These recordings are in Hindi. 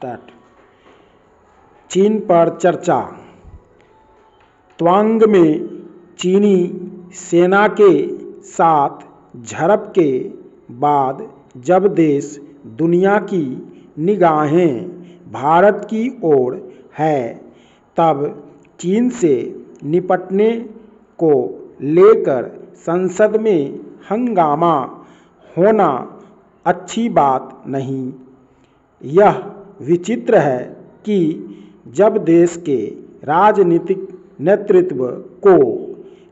स्टार्ट। चीन पर चर्चा। त्वांग में चीनी सेना के साथ झड़प के बाद जब देश दुनिया की निगाहें भारत की ओर है, तब चीन से निपटने को लेकर संसद में हंगामा होना अच्छी बात नहीं। यह विचित्र है कि जब देश के राजनीतिक नेतृत्व को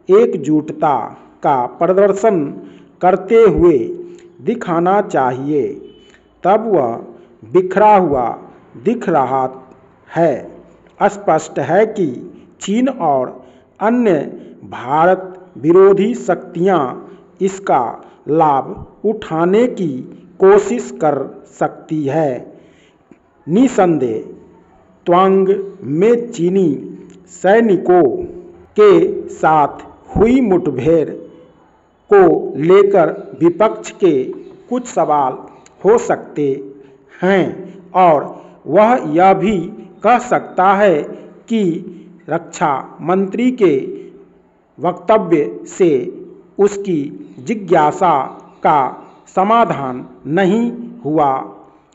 एकजुटता का प्रदर्शन करते हुए दिखाना चाहिए, तब वह बिखरा हुआ दिख रहा है। स्पष्ट है कि चीन और अन्य भारत विरोधी शक्तियां इसका लाभ उठाने की कोशिश कर सकती है। निसंदेह त्वांग में चीनी सैनिकों के साथ हुई मुठभेड़ को लेकर विपक्ष के कुछ सवाल हो सकते हैं और वह यह भी कह सकता है कि रक्षा मंत्री के वक्तव्य से उसकी जिज्ञासा का समाधान नहीं हुआ,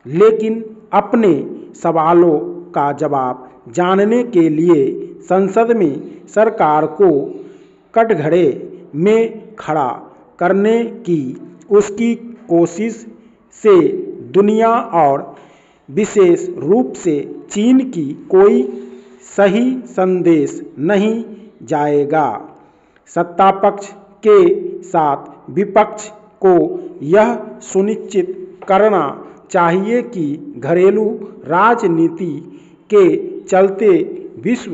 लेकिन अपने सवालों का जवाब जानने के लिए संसद में सरकार को कटघरे में खड़ा करने की उसकी कोशिश से दुनिया और विशेष रूप से चीन की कोई सही संदेश नहीं जाएगा। सत्तापक्ष के साथ विपक्ष को यह सुनिश्चित करना चाहिए कि घरेलू राजनीति के चलते विश्व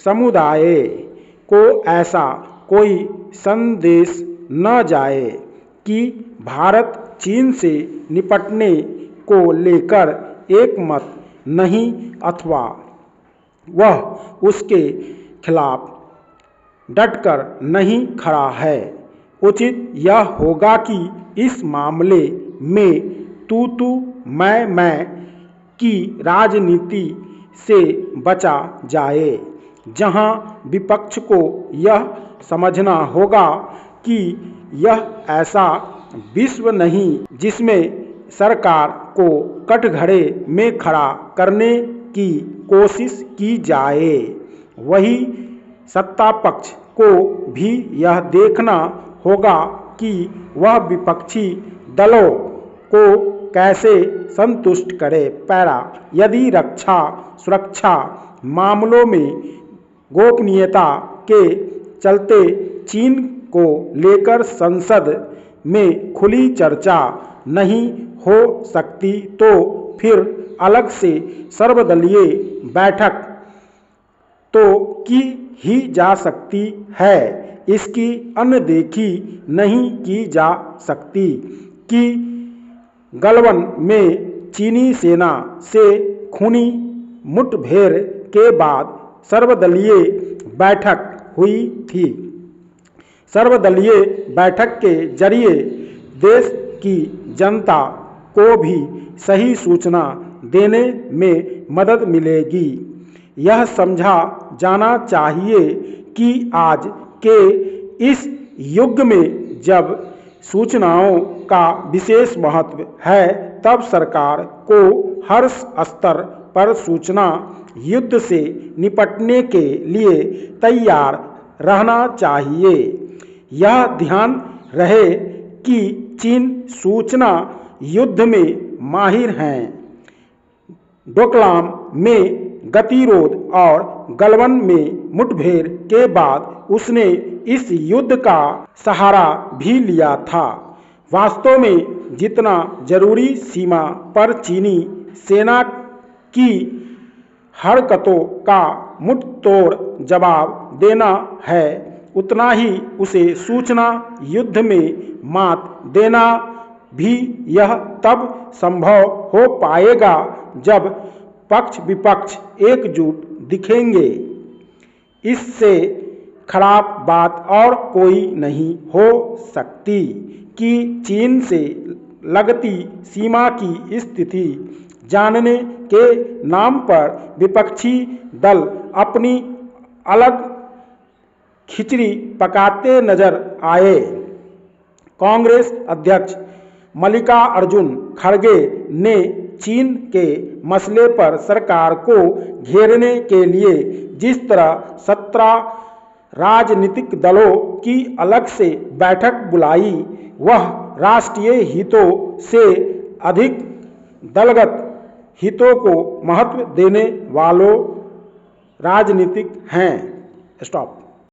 समुदाय को ऐसा कोई संदेश न जाए कि भारत चीन से निपटने को लेकर एकमत नहीं अथवा वह उसके खिलाफ डटकर नहीं खड़ा है। उचित यह होगा कि इस मामले में तू मैं की राजनीति से बचा जाए, जहां विपक्ष को यह समझना होगा कि यह ऐसा विश्व नहीं जिसमें सरकार को कटघरे में खड़ा करने की कोशिश की जाए। वही सत्ता पक्ष को भी यह देखना होगा कि वह विपक्षी दलों को कैसे संतुष्ट करे। पैरा। यदि रक्षा सुरक्षा मामलों में गोपनीयता के चलते चीन को लेकर संसद में खुली चर्चा नहीं हो सकती, तो फिर अलग से सर्वदलीय बैठक तो की ही जा सकती है। इसकी अनदेखी नहीं की जा सकती कि गलवान में चीनी सेना से खूनी मुठभेड़ के बाद सर्वदलीय बैठक हुई थी। सर्वदलीय बैठक के जरिए देश की जनता को भी सही सूचना देने में मदद मिलेगी। यह समझा जाना चाहिए कि आज के इस युग में जब सूचनाओं का विशेष महत्व है, तब सरकार को हर स्तर पर सूचना युद्ध से निपटने के लिए तैयार रहना चाहिए। यह ध्यान रहे कि चीन सूचना युद्ध में माहिर हैं। डोकलाम में गतिरोध और गलवान में मुठभेड़ के बाद उसने इस युद्ध का सहारा भी लिया था। वास्तव में जितना जरूरी सीमा पर चीनी सेना की हरकतों का मुंहतोड़ जवाब देना है, उतना ही उसे सूचना युद्ध में मात देना भी यह तब संभव हो पाएगा जब पक्ष विपक्ष एकजुट दिखेंगे। इससे खराब बात और कोई नहीं हो सकती कि चीन से लगती सीमा की स्थिति जानने के नाम पर विपक्षी दल अपनी अलग खिचड़ी पकाते नजर आए। कांग्रेस अध्यक्ष मल्लिकार्जुन खड़गे ने चीन के मसले पर सरकार को घेरने के लिए जिस तरह 17 राजनीतिक दलों की अलग से बैठक बुलाई, वह राष्ट्रीय हितों से अधिक दलगत हितों को महत्व देने वालों राजनीतिक हैं। स्टॉप।